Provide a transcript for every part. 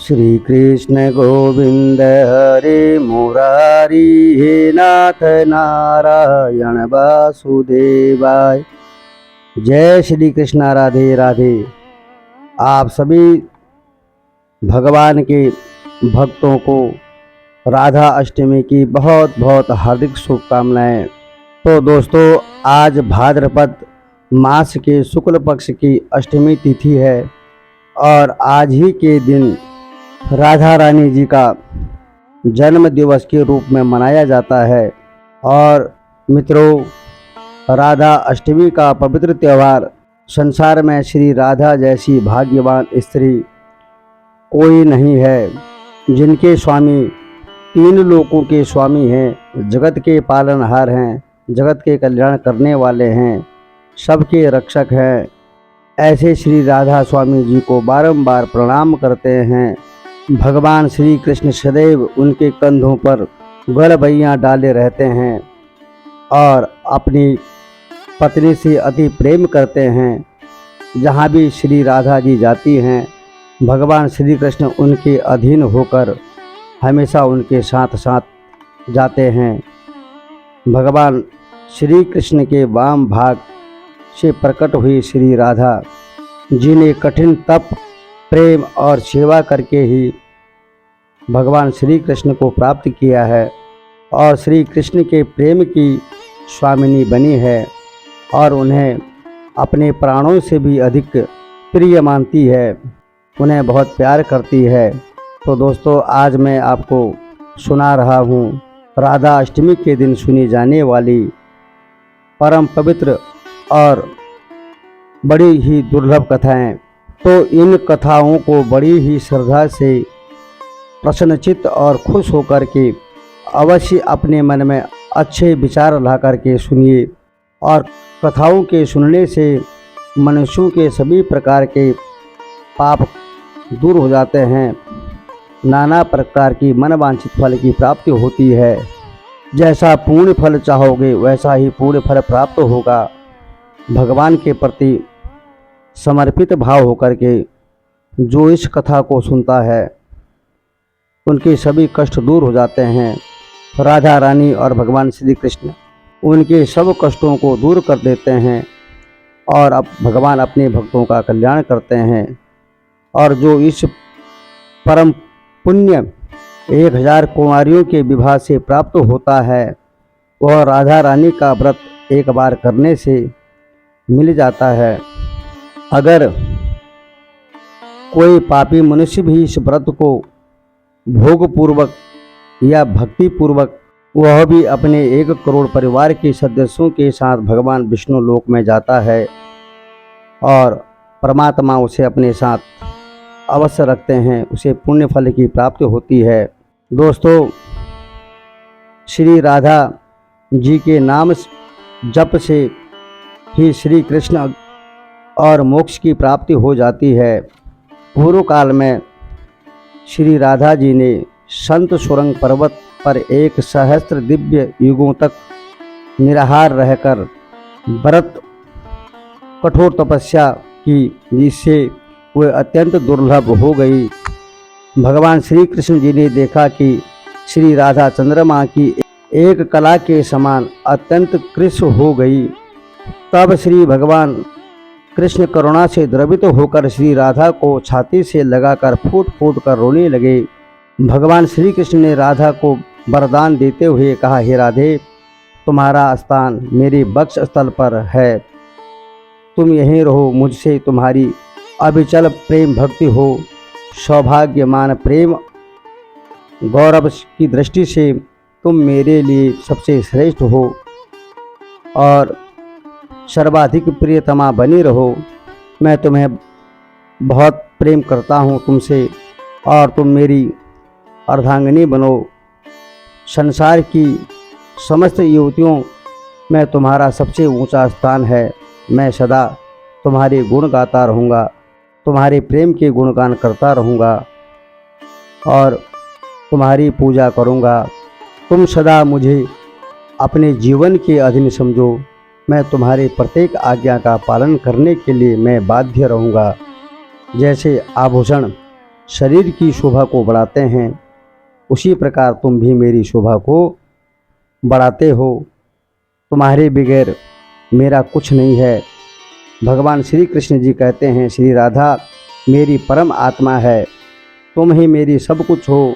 श्री कृष्ण गोविंद हरे मुरारी, हे नाथ नारायण वासुदेवाय। जय श्री कृष्ण, राधे राधे। आप सभी भगवान के भक्तों को राधा अष्टमी की बहुत बहुत हार्दिक शुभकामनाएं। तो दोस्तों, आज भाद्रपद मास के शुक्ल पक्ष की अष्टमी तिथि है और आज ही के दिन राधा रानी जी का जन्म दिवस के रूप में मनाया जाता है। और मित्रों, राधा अष्टमी का पवित्र त्यौहार संसार में श्री राधा जैसी भाग्यवान स्त्री कोई नहीं है, जिनके स्वामी तीन लोकों के स्वामी हैं, जगत के पालनहार हैं, जगत के कल्याण करने वाले हैं, सबके रक्षक हैं। ऐसे श्री राधा स्वामी जी को बारंबार प्रणाम करते हैं। भगवान श्री कृष्ण सदैव उनके कंधों पर गलबैयाँ डाले रहते हैं और अपनी पत्नी से अति प्रेम करते हैं। जहाँ भी श्री राधा जी जाती हैं, भगवान श्री कृष्ण उनके अधीन होकर हमेशा उनके साथ साथ जाते हैं। भगवान श्री कृष्ण के वाम भाग से प्रकट हुई श्री राधा जी ने कठिन तप, प्रेम और सेवा करके ही भगवान श्री कृष्ण को प्राप्त किया है और श्री कृष्ण के प्रेम की स्वामिनी बनी है और उन्हें अपने प्राणों से भी अधिक प्रिय मानती है, उन्हें बहुत प्यार करती है। तो दोस्तों, आज मैं आपको सुना रहा हूँ राधा अष्टमी के दिन सुनी जाने वाली परम पवित्र और बड़ी ही दुर्लभ कथाएं। तो इन कथाओं को बड़ी ही श्रद्धा से प्रसन्नचित्त और खुश होकर के अवश्य अपने मन में अच्छे विचार ला करके सुनिए। और कथाओं के सुनने से मनुष्यों के सभी प्रकार के पाप दूर हो जाते हैं, नाना प्रकार की मनवांछित फल की प्राप्ति होती है। जैसा पूर्ण फल चाहोगे वैसा ही पूर्ण फल प्राप्त होगा। भगवान के प्रति समर्पित भाव होकर के जो इस कथा को सुनता है, उनके सभी कष्ट दूर हो जाते हैं। राधा रानी और भगवान श्री कृष्ण उनके सब कष्टों को दूर कर देते हैं और अब भगवान अपने भक्तों का कल्याण करते हैं। और जो इस परम पुण्य 1000 कुंवारियों के विवाह से प्राप्त होता है, वह राधा रानी का व्रत एक बार करने से मिल जाता है। अगर कोई पापी मनुष्य भी इस व्रत को भोगपूर्वक या भक्तिपूर्वक, वह भी अपने 1 करोड़ परिवार के सदस्यों के साथ भगवान विष्णु लोक में जाता है और परमात्मा उसे अपने साथ अवश्य रखते हैं, उसे पुण्य फल की प्राप्ति होती है। दोस्तों, श्री राधा जी के नाम जप से ही श्री कृष्ण और मोक्ष की प्राप्ति हो जाती है। पूर्व काल में श्री राधा जी ने संत सुरंग पर्वत पर 1 सहस्त्र दिव्य युगों तक निराहार रहकर व्रत कठोर तपस्या की, जिससे वह अत्यंत दुर्लभ हो गई। भगवान श्री कृष्ण जी ने देखा कि श्री राधा चंद्रमा की एक कला के समान अत्यंत कृष्ण हो गई। तब श्री भगवान कृष्ण करुणा से द्रवित होकर श्री राधा को छाती से लगाकर फूट फूट कर रोने लगे। भगवान श्री कृष्ण ने राधा को वरदान देते हुए कहा, हे राधे, तुम्हारा स्थान मेरे वक्ष स्थल पर है, तुम यहीं रहो, मुझसे तुम्हारी अविचल प्रेम भक्ति हो। सौभाग्यमान प्रेम गौरव की दृष्टि से तुम मेरे लिए सबसे श्रेष्ठ हो और सर्वाधिक प्रियतमा बनी रहो। मैं तुम्हें बहुत प्रेम करता हूँ तुमसे और तुम मेरी अर्धांगिनी बनो। संसार की समस्त युवतियों में तुम्हारा सबसे ऊंचा स्थान है। मैं सदा तुम्हारे गुण गाता रहूँगा, तुम्हारे प्रेम के गुणगान करता रहूँगा और तुम्हारी पूजा करूँगा। तुम सदा मुझे अपने जीवन के अधीन समझो। मैं तुम्हारे प्रत्येक आज्ञा का पालन करने के लिए मैं बाध्य रहूँगा। जैसे आभूषण शरीर की शोभा को बढ़ाते हैं, उसी प्रकार तुम भी मेरी शोभा को बढ़ाते हो। तुम्हारे बगैर मेरा कुछ नहीं है। भगवान श्री कृष्ण जी कहते हैं, श्री राधा मेरी परम आत्मा है, तुम ही मेरी सब कुछ हो,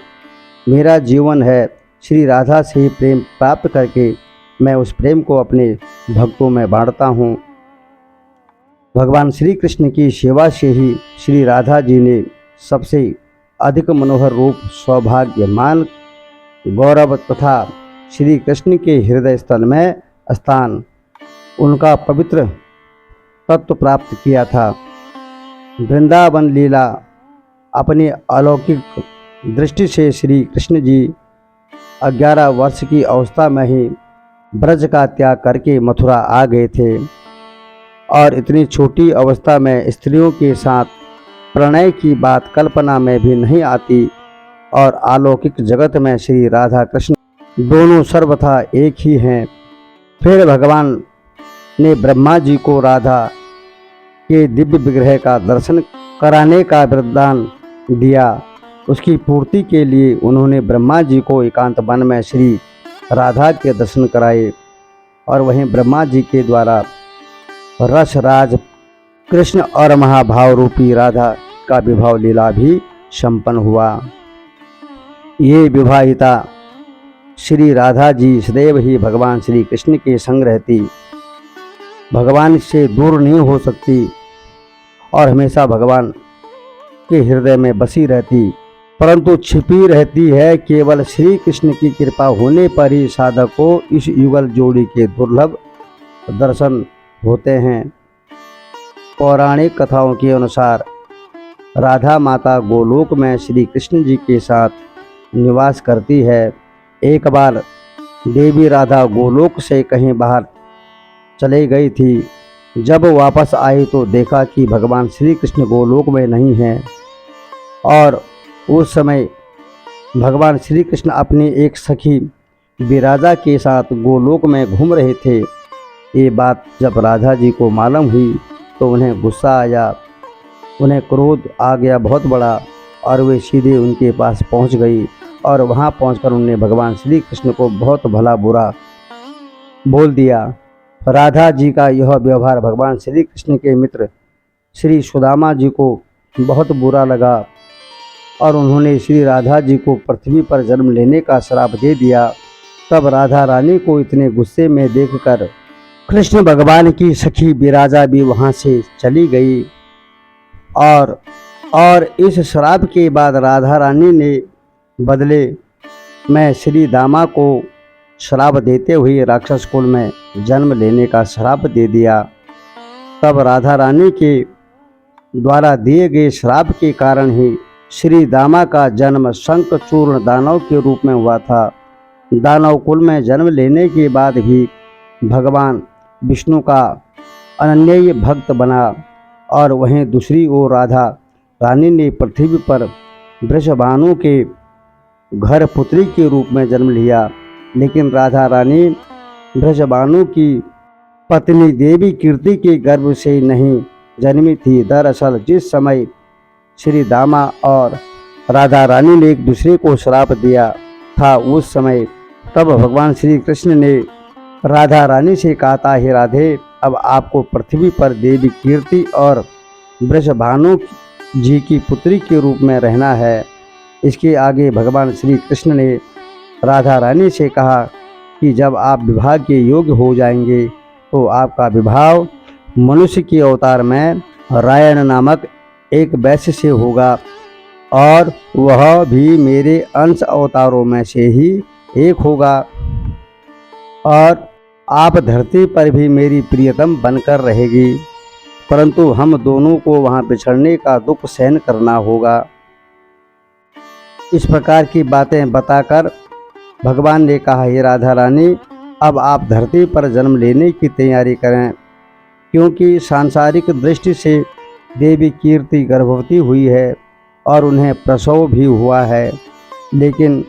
मेरा जीवन है। श्री राधा से ही प्रेम प्राप्त करके मैं उस प्रेम को अपने भक्तों में बांटता हूँ। भगवान श्री कृष्ण की सेवा से ही श्री राधा जी ने सबसे अधिक मनोहर रूप, सौभाग्यमान, गौरव तथा श्री कृष्ण के हृदय स्थल में स्थान, उनका पवित्र तत्व प्राप्त किया था। वृंदावन लीला अपनी अलौकिक दृष्टि से श्री कृष्ण जी 11 वर्ष की अवस्था में ही ब्रज का त्याग करके मथुरा आ गए थे और इतनी छोटी अवस्था में स्त्रियों के साथ प्रणय की बात कल्पना में भी नहीं आती और अलौकिक जगत में श्री राधा कृष्ण दोनों सर्वथा एक ही हैं। फिर भगवान ने ब्रह्मा जी को राधा के दिव्य विग्रह का दर्शन कराने का वरदान दिया। उसकी पूर्ति के लिए उन्होंने ब्रह्मा जी को एकांत वन में श्री राधा के दर्शन कराए और वहीं ब्रह्मा जी के द्वारा रसराज कृष्ण और महाभाव रूपी राधा का विवाह लीला भी संपन्न हुआ। ये विवाहिता श्री राधा जी सदैव ही भगवान श्री कृष्ण के संग रहती, भगवान से दूर नहीं हो सकती और हमेशा भगवान के हृदय में बसी रहती, परंतु छिपी रहती है। केवल श्री कृष्ण की कृपा होने पर ही साधक को इस युगल जोड़ी के दुर्लभ दर्शन होते हैं। पौराणिक कथाओं के अनुसार राधा माता गोलोक में श्री कृष्ण जी के साथ निवास करती है। एक बार देवी राधा गोलोक से कहीं बाहर चले गई थी। जब वापस आई तो देखा कि भगवान श्री कृष्ण गोलोक में नहीं हैं और उस समय भगवान श्री कृष्ण अपनी एक सखी विराजा के साथ गोलोक में घूम रहे थे। ये बात जब राधा जी को मालूम हुई तो उन्हें गुस्सा आया, उन्हें क्रोध आ गया बहुत बड़ा और वे सीधे उनके पास पहुंच गई और वहां पहुंचकर उन्होंने भगवान श्री कृष्ण को बहुत भला बुरा बोल दिया। राधा जी का यह व्यवहार भगवान श्री कृष्ण के मित्र श्री सुदामा जी को बहुत बुरा लगा और उन्होंने श्री राधा जी को पृथ्वी पर जन्म लेने का श्राप दे दिया। तब राधा रानी को इतने गुस्से में देखकर कृष्ण भगवान की सखी विराजा भी वहां से चली गई और इस श्राप के बाद राधा रानी ने बदले में श्री दामा को श्राप देते हुए राक्षस कुल में जन्म लेने का श्राप दे दिया। तब राधा रानी के द्वारा दिए गए श्राप के कारण ही श्री दामा का जन्म शंखचूर्ण दानव के रूप में हुआ था। दानव कुल में जन्म लेने के बाद भी भगवान विष्णु का अनन्य भक्त बना और वहीं दूसरी ओर राधा रानी ने पृथ्वी पर वृषभानु के घर पुत्री के रूप में जन्म लिया। लेकिन राधा रानी वृषभानु की पत्नी देवी कीर्ति के गर्भ से नहीं जन्मी थी। दरअसल जिस समय श्री दामा और राधा रानी ने एक दूसरे को श्राप दिया था उस समय तब भगवान श्री कृष्ण ने राधा रानी से कहा था, हे राधे, अब आपको पृथ्वी पर देवी कीर्ति और वृषभानु जी की पुत्री के रूप में रहना है। इसके आगे भगवान श्री कृष्ण ने राधा रानी से कहा कि जब आप विवाह के योग्य हो जाएंगे तो आपका विवाह मनुष्य के अवतार में रायण नामक एक वैश्य से होगा और वह भी मेरे अंश अवतारों में से ही एक होगा और आप धरती पर भी मेरी प्रियतम बनकर रहेगी, परंतु हम दोनों को वहां बिछड़ने का दुख सहन करना होगा। इस प्रकार की बातें बताकर भगवान ने कहा, हे राधा रानी, अब आप धरती पर जन्म लेने की तैयारी करें, क्योंकि सांसारिक दृष्टि से देवी कीर्ति गर्भवती हुई है और उन्हें प्रसव भी हुआ है। लेकिन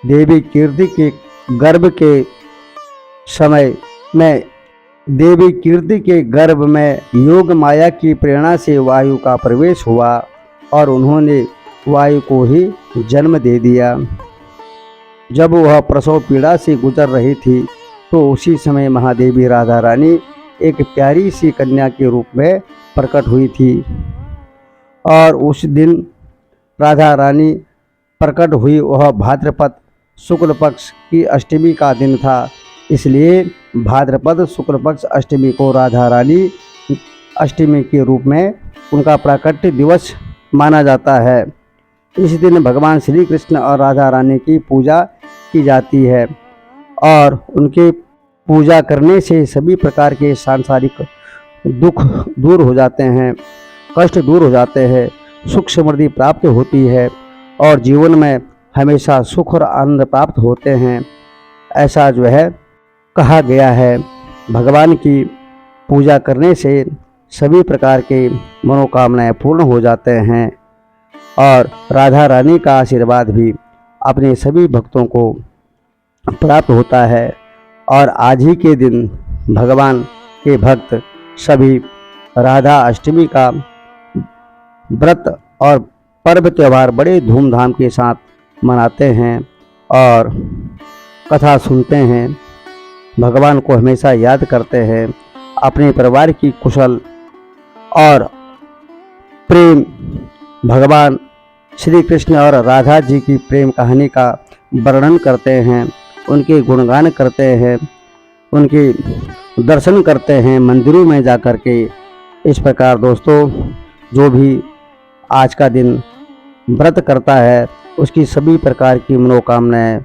देवी कीर्ति के गर्भ के समय में योग माया की प्रेरणा से वायु का प्रवेश हुआ और उन्होंने वायु को ही जन्म दे दिया। जब वह प्रसव पीड़ा से गुजर रही थी तो उसी समय महादेवी राधा रानी एक प्यारी सी कन्या के रूप में प्रकट हुई थी। और उस दिन राधा रानी प्रकट हुई वह भाद्रपद शुक्ल पक्ष की अष्टमी का दिन था, इसलिए भाद्रपद शुक्ल पक्ष अष्टमी को राधा रानी अष्टमी के रूप में उनका प्राकट्य दिवस माना जाता है। इस दिन भगवान श्री कृष्ण और राधा रानी की पूजा की जाती है और उनके पूजा करने से सभी प्रकार के सांसारिक दुख दूर हो जाते हैं, कष्ट दूर हो जाते हैं, सुख समृद्धि प्राप्त होती है और जीवन में हमेशा सुख और आनंद प्राप्त होते हैं। ऐसा जो है कहा गया है। भगवान की पूजा करने से सभी प्रकार के मनोकामनाएं पूर्ण हो जाते हैं और राधा रानी का आशीर्वाद भी अपने सभी भक्तों को प्राप्त होता है। और आज ही के दिन भगवान के भक्त सभी राधा अष्टमी का व्रत और पर्व त्यौहार बड़े धूमधाम के साथ मनाते हैं और कथा सुनते हैं, भगवान को हमेशा याद करते हैं, अपने परिवार की कुशल और प्रेम भगवान श्री कृष्ण और राधा जी की प्रेम कहानी का वर्णन करते हैं, उनके गुणगान करते हैं, उनके दर्शन करते हैं मंदिरों में जा कर के। इस प्रकार दोस्तों, जो भी आज का दिन व्रत करता है उसकी सभी प्रकार की मनोकामनाएं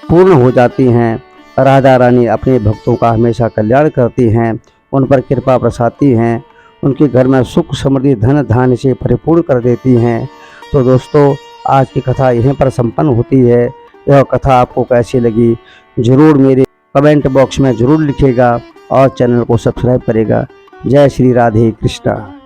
पूर्ण हो जाती हैं। राधा रानी अपने भक्तों का हमेशा कल्याण करती हैं, उन पर कृपा बरसाती हैं, उनके घर में सुख समृद्धि धन धान्य से परिपूर्ण कर देती हैं। तो दोस्तों, आज की कथा यहीं पर संपन्न होती है। यह कथा आपको कैसी लगी ज़रूर मेरे कमेंट बॉक्स में ज़रूर लिखिएगा और चैनल को सब्सक्राइब करेगा। जय श्री राधे कृष्णा।